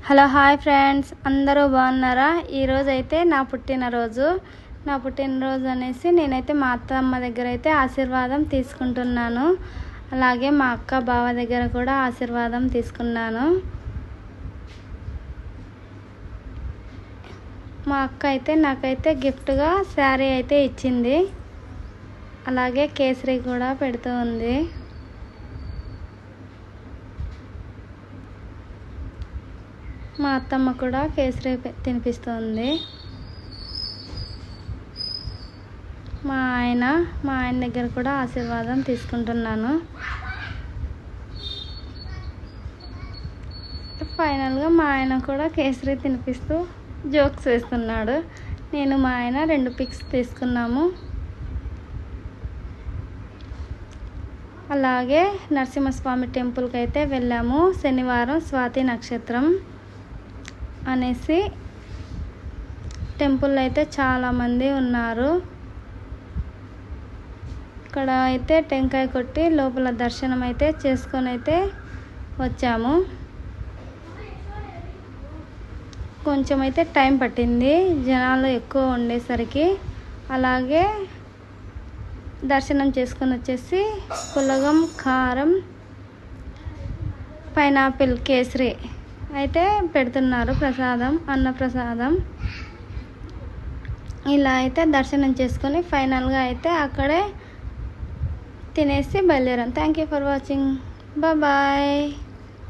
Hello hi friends, అందరూ బాగున్నారా? ఈరోజు అయితే నా పుట్టినరోజు అనేసి నేనైతే మా అత్తమ్మ దగ్గర అయితే ఆశీర్వాదం తీసుకుంటున్నాను. అలాగే మా అక్క బావ దగ్గర కూడా ఆశీర్వాదం తీసుకున్నాను. మా అక్క అయితే నాకైతే గిఫ్ట్గా శారీ అయితే ఇచ్చింది. అలాగే కేసరి కూడా పెడుతూ ఉంది. మా అత్తమ్మ కూడా కేసరి తినిపిస్తుంది. మా ఆయన దగ్గర కూడా ఆశీర్వాదం తీసుకుంటున్నాను. ఫైనల్గా మా ఆయన కూడా కేసరి తినిపిస్తూ జోక్స్ వేస్తున్నాడు. నేను మా ఆయన 2 పిక్స్ తీసుకున్నాము. అలాగే నరసింహస్వామి టెంపుల్కి అయితే వెళ్ళాము. శనివారం స్వాతి నక్షత్రం అనేసి టెంపుల్ అయితే చాలామంది ఉన్నారు. ఇక్కడ అయితే టెంకాయ కొట్టి లోపల దర్శనం అయితే చేసుకొని అయితే వచ్చాము. కొంచెం అయితే టైం పట్టింది జనాలు ఎక్కువ ఉండేసరికి. అలాగే దర్శనం చేసుకొని వచ్చేసి పులగం, కారం, పైనాపిల్, కేసరి అయితే పెడుతున్నారు. ప్రసాదం, అన్నప్రసాదం. ఇలా అయితే దర్శనం చేసుకొని ఫైనల్గా అయితే అక్కడే తినేసి బయలుదేరాం. Thank you for watching. Bye.